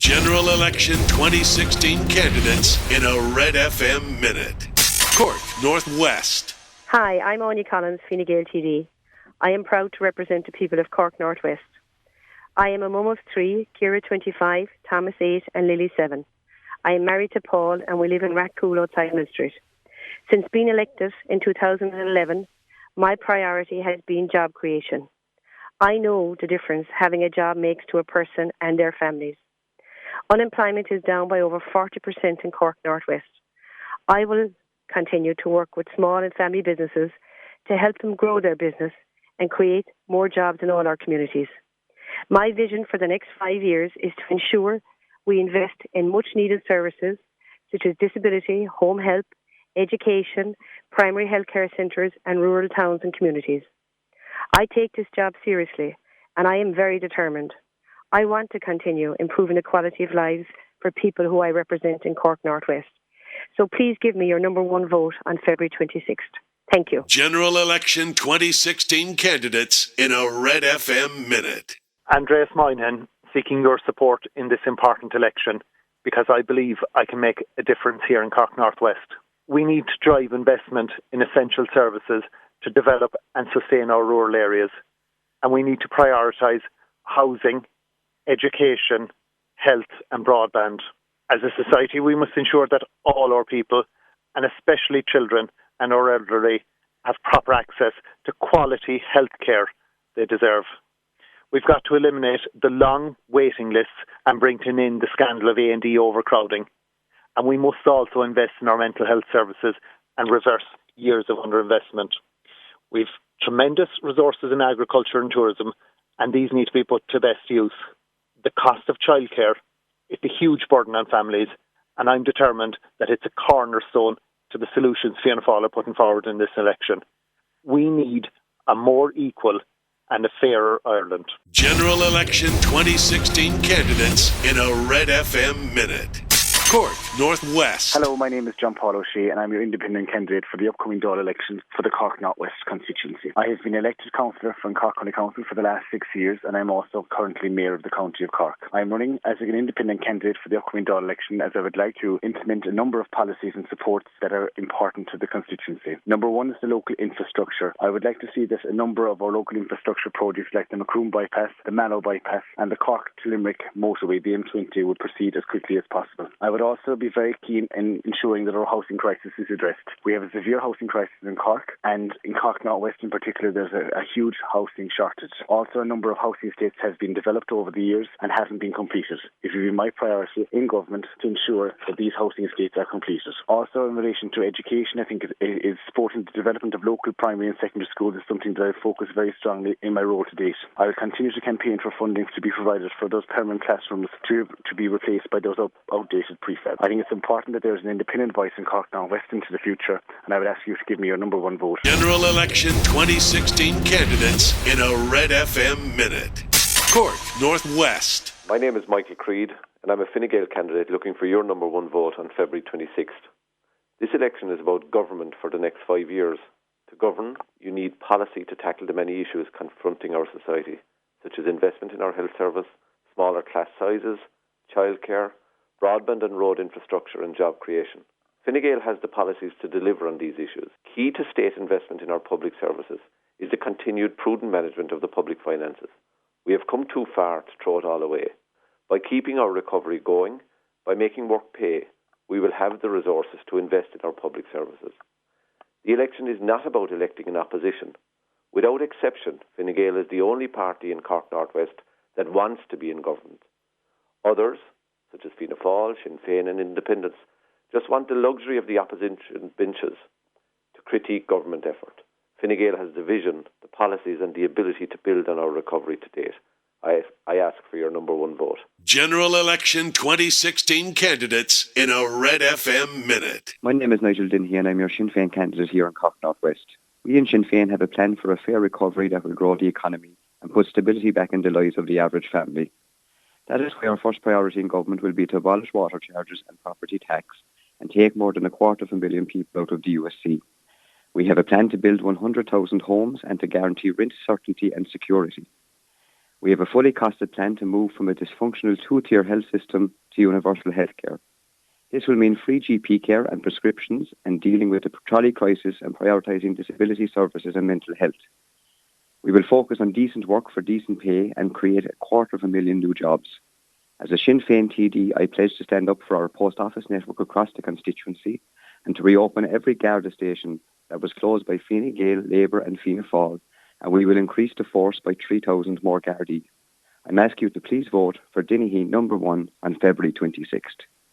General Election 2016 candidates in a RedFM minute. Cork, Northwest. Hi, I'm Anya Collins, Fine Gael TD. I am proud to represent the people of Cork Northwest. I am a mum of 3, Ciara 25, Thomas 8 and Lily 7. I am married to Paul and we live in Rathcoole outside Mill Street. Since being elected in 2011, my priority has been job creation. I know the difference having a job makes to a person and their families. Unemployment is down by over 40% in Cork Northwest. I will continue to work with small and family businesses to help them grow their business and create more jobs in all our communities. My vision for the next 5 years is to ensure we invest in much needed services such as disability, home help, education, primary health care centres and rural towns and communities. I take this job seriously and I am very determined. I want to continue improving the quality of lives for people who I represent in Cork Northwest. So please give me your number one vote on February 26th. Thank you. General Election 2016 candidates in a RedFM minute. Andreas Moynihan, seeking your support in this important election because I believe I can make a difference here in Cork Northwest. We need to drive investment in essential services to develop and sustain our rural areas. And we need to prioritise housing, education, health and broadband. As a society, we must ensure that all our people, and especially children and our elderly, have proper access to quality health care they deserve. We've got to eliminate the long waiting lists and bring to an end the scandal of A&E overcrowding. And we must also invest in our mental health services and reverse years of underinvestment. We've tremendous resources in agriculture and tourism, and these need to be put to best use. The cost of childcare is a huge burden on families, and I'm determined that it's a cornerstone to the solutions Fianna Fáil are putting forward in this election. We need a more equal and a fairer Ireland. General Election 2016 candidates in a RedFM minute. Cork, Northwest. Hello, my name is John Paul O'Shea and I'm your independent candidate for the upcoming Dáil election for the Cork Northwest constituency. I have been elected councillor from Cork County Council for the last 6 years and I'm also currently Mayor of the County of Cork. I am running as an independent candidate for the upcoming Dáil election as I would like to implement a number of policies and supports that are important to the constituency. Number one is the local infrastructure. I would like to see that a number of our local infrastructure projects like the Macroom Bypass, the Mallow Bypass and the Cork to Limerick motorway, the M20, would proceed as quickly as possible. I would also be very keen in ensuring that our housing crisis is addressed. We have a severe housing crisis in Cork, and in Cork Northwest in particular there's a huge housing shortage. Also, a number of housing estates have been developed over the years and haven't been completed. It will be my priority in government to ensure that these housing estates are completed. Also, in relation to education, I think it is supporting the development of local primary and secondary schools is something that I focus very strongly in my role to date. I will continue to campaign for funding to be provided for those permanent classrooms to be replaced by those outdated prefab. I think it's important that there's an independent voice in Cork Northwest into the future, and I would ask you to give me your number one vote. General Election 2016 candidates in a RedFM minute. Cork, Northwest. My name is Michael Creed, and I'm a Fine Gael candidate looking for your number one vote on February 26th. This election is about government for the next 5 years. To govern, you need policy to tackle the many issues confronting our society, such as investment in our health service, smaller class sizes, childcare, broadband and road infrastructure and job creation. Fine Gael has the policies to deliver on these issues. Key to state investment in our public services is the continued prudent management of the public finances. We have come too far to throw it all away. By keeping our recovery going, by making work pay, we will have the resources to invest in our public services. The election is not about electing an opposition. Without exception, Fine Gael is the only party in Cork Northwest that wants to be in government. Others, such as Fianna Fáil, Sinn Féin and Independents, just want the luxury of the opposition benches to critique government effort. Fine Gael has the vision, the policies and the ability to build on our recovery to date. I ask for your number one vote. General Election 2016 candidates in a RedFM minute. My name is Nigel Dennehy and I'm your Sinn Féin candidate here in Cork Northwest. We in Sinn Féin have a plan for a fair recovery that will grow the economy and put stability back in the lives of the average family. That is why our first priority in government will be to abolish water charges and property tax and take more than 250,000 people out of the USC. We have a plan to build 100,000 homes and to guarantee rent certainty and security. We have a fully costed plan to move from a dysfunctional two-tier health system to universal healthcare. This will mean free GP care and prescriptions and dealing with the trolley crisis and prioritising disability services and mental health. We will focus on decent work for decent pay and create 250,000 new jobs. As a Sinn Féin TD, I pledge to stand up for our post office network across the constituency and to reopen every Garda station that was closed by Fine Gael, Labour and Fianna Fáil, and we will increase the force by 3,000 more Gardaí. I'm asking you to please vote for Dinnihy number 1 on February 26th.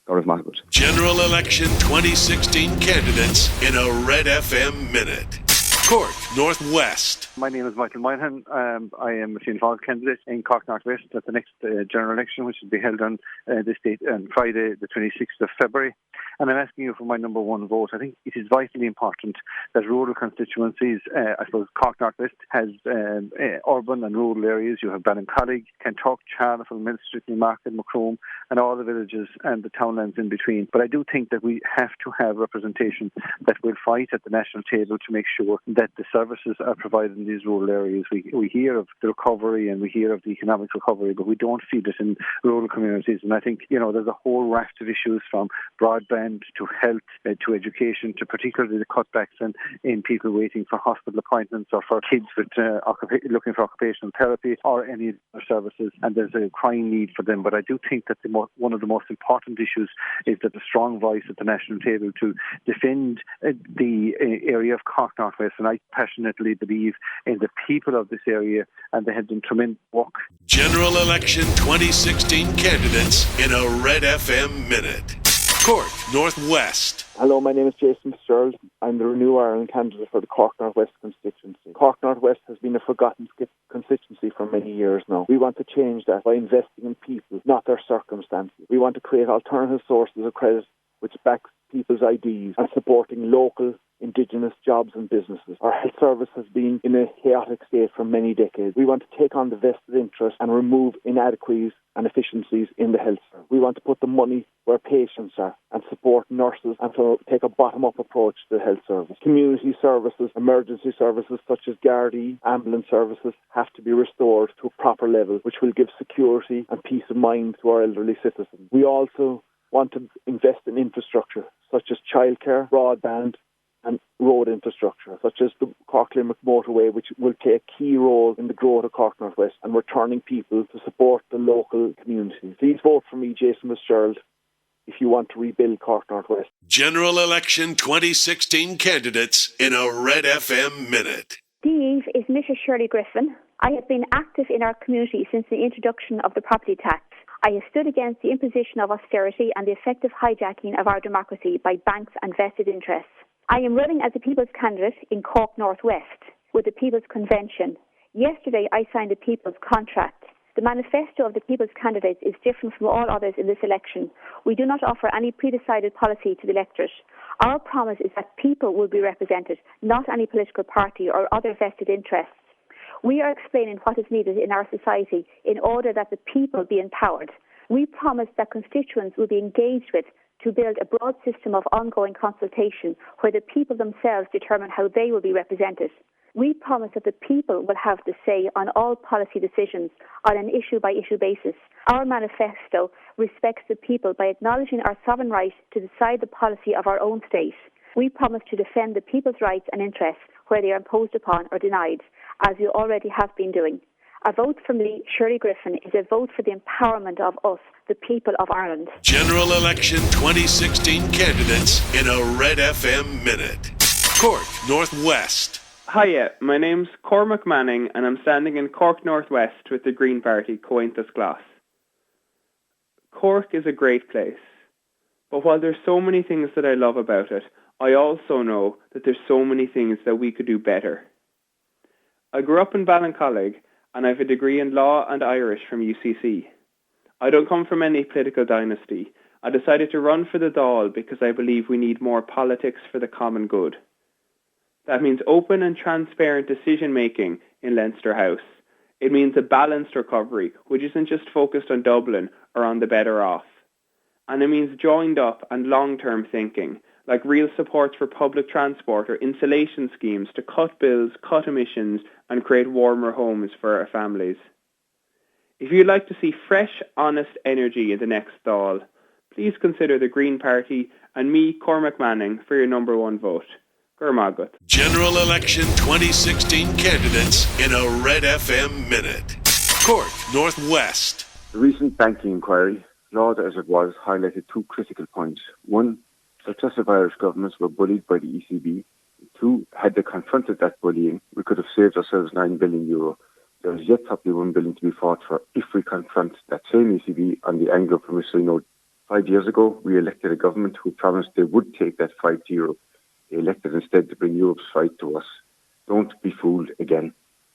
Gaurav Mahbub. General Election 2016 candidates in a Red FM Minute. Cork Northwest. My name is Michael Moynihan. I am a Fianna Fáil candidate in Cork Northwest at the next general election, which will be held on this date on Friday, the 26th of February. And I'm asking you for my number 1 vote. I think it is vitally important that rural constituencies, I suppose Cork Northwest has urban and rural areas. You have Ballincollig, Kentuck, Charleville, Minster, Market, Macroom, and all the villages and the townlands in between. But I do think that we have to have representation that will fight at the national table to make sure that the services are provided in these rural areas. We hear of the recovery and we hear of the economic recovery, but we don't see this in rural communities. And I think, there's a whole raft of issues from broadband to health to education to particularly the cutbacks in people waiting for hospital appointments or for kids with looking for occupational therapy or any other services. And there's a crying need for them. But I do think that one of the most important issues is that a strong voice at the national table to defend the area of Cork Northwest. And I passionately believe in the people of this area, and they have done tremendous work. General Election 2016 candidates in a Red FM Minute. Cork Northwest. Hello, my name is Jason Fitzgerald. I'm the Renew Ireland candidate for the Cork Northwest constituency. Cork Northwest has been a forgotten constituency for many years now. We want to change that by investing in people, not their circumstances. We want to create alternative sources of credit which backs people's IDs and supporting local Indigenous jobs and businesses. Our health service has been in a chaotic state for many decades. We want to take on the vested interest and remove inadequacies and efficiencies in the health service. We want to put the money where patients are and support nurses and to take a bottom-up approach to the health service. Community services, emergency services such as Gardaí, ambulance services have to be restored to a proper level which will give security and peace of mind to our elderly citizens. We also want to invest in infrastructure such as childcare, broadband and road infrastructure, such as the Cork-Limerick motorway, which will play a key role in the growth of Cork Northwest and returning people to support the local community. Please vote for me, Jason Fitzgerald, if you want to rebuild Cork Northwest. General Election 2016 candidates in a Red FM Minute. Eve is Mrs. Shirley Griffin. I have been active in our community since the introduction of the property tax. I have stood against the imposition of austerity and the effective hijacking of our democracy by banks and vested interests. I am running as a People's candidate in Cork Northwest with the People's Convention. Yesterday I signed a People's Contract. The manifesto of the People's candidates is different from all others in this election. We do not offer any pre-decided policy to the electorate. Our promise is that people will be represented, not any political party or other vested interests. We are explaining what is needed in our society in order that the people be empowered. We promise that constituents will be engaged with to build a broad system of ongoing consultation where the people themselves determine how they will be represented. We promise that the people will have the say on all policy decisions on an issue-by-issue basis. Our manifesto respects the people by acknowledging our sovereign right to decide the policy of our own state. We promise to defend the people's rights and interests where they are imposed upon or denied, as you already have been doing. A vote for me, Shirley Griffin, is a vote for the empowerment of us, the people of Ireland. General Election 2016 candidates in a Red FM Minute. Cork Northwest. Hiya, my name's Cormac Manning and I'm standing in Cork Northwest with the Green Party, Cointas Glass. Cork is a great place, but while there's so many things that I love about it, I also know that there's so many things that we could do better. I grew up in Ballincollig and I have a degree in law and Irish from UCC. I don't come from any political dynasty. I decided to run for the Dáil because I believe we need more politics for the common good. That means open and transparent decision-making in Leinster House. It means a balanced recovery, which isn't just focused on Dublin or on the better off. And it means joined up and long-term thinking, like real support for public transport or insulation schemes to cut bills, cut emissions and create warmer homes for our families. If you'd like to see fresh, honest energy in the next Dáil, please consider the Green Party and me, Cormac Manning, for your number one vote. Gurmagut. General Election 2016 candidates in a Red FM Minute. Cork, Northwest. The recent banking inquiry, flawed as it was, highlighted two critical points. One, successive Irish governments were bullied by the ECB. Two, had they confronted that bullying, we could have saved ourselves €9 billion. There is yet to be €1 billion to be fought for if we confront that same ECB on the angle promissory note. 5 years ago, we elected a government who promised they would take that fight to Europe. They elected instead to bring Europe's fight to us. Don't be fooled again.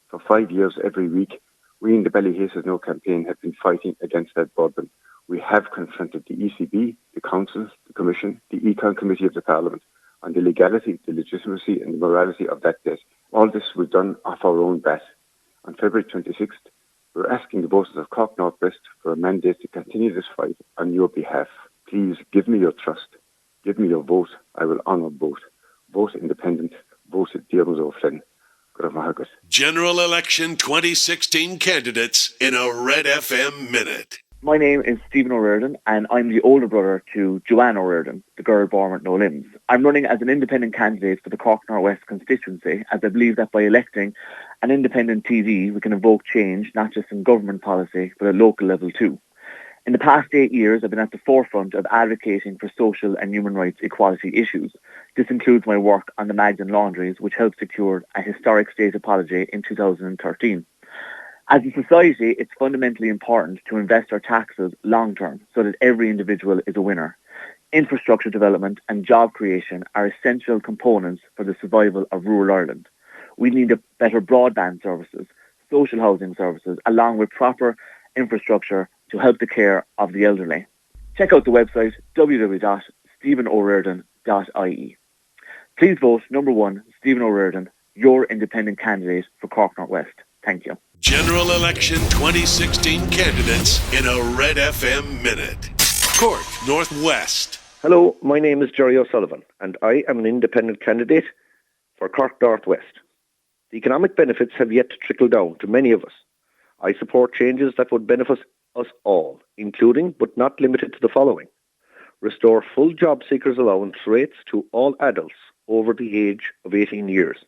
For 5 years, every week, we in the Belly Haces No campaign have been fighting against that burden. We have confronted the ECB, the Council, the Commission, the Econ Committee of the Parliament on the legality, the legitimacy and the morality of that debt. All this was done off our own bat. On February 26th, we're asking the voters of Cork North West for a mandate to continue this fight on your behalf. Please give me your trust. Give me your vote. I will honour both. Vote independent. Vote Diarmuid O'Flynn. General Election 2016 candidates in a Red FM Minute. My name is Stephen O'Riordan and I'm the older brother to Joanne O'Riordan, the girl born with no limbs. I'm running as an independent candidate for the Cork North West constituency, as I believe that by electing an independent TD we can evoke change not just in government policy but at local level too. In the past 8 years, I've been at the forefront of advocating for social and human rights equality issues. This includes my work on the Magdalen laundries, which helped secure a historic state apology in 2013. As a society, it's fundamentally important to invest our taxes long-term so that every individual is a winner. Infrastructure development and job creation are essential components for the survival of rural Ireland. We need better broadband services, social housing services, along with proper infrastructure to help the care of the elderly. Check out the website www.stepheno'riordan.ie. Please vote number 1, Stephen O'Riordan, your independent candidate for Cork North West. Thank you. General Election 2016 candidates in a Red FM Minute. Cork Northwest. Hello, my name is Jerry O'Sullivan and I am an independent candidate for Cork Northwest. The economic benefits have yet to trickle down to many of us. I support changes that would benefit us all, including but not limited to the following. Restore full job seekers allowance rates to all adults over the age of 18 years.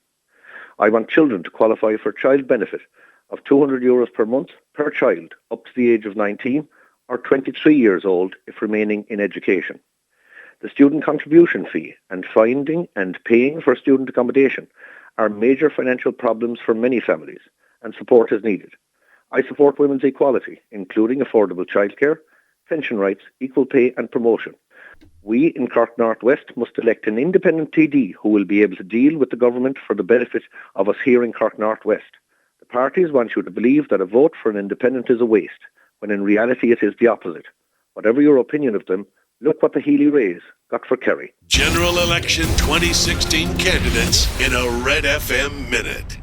I want children to qualify for child benefit of €200 per month per child up to the age of 19 or 23 years old if remaining in education. The student contribution fee and finding and paying for student accommodation are major financial problems for many families and support is needed. I support women's equality, including affordable childcare, pension rights, equal pay and promotion. We in Cork North West must elect an independent TD who will be able to deal with the government for the benefit of us here in Cork North West. The parties want you to believe that a vote for an independent is a waste, when in reality it is the opposite. Whatever your opinion of them, look what the Healy Rays got for Kerry. General Election 2016 candidates in a Red FM Minute.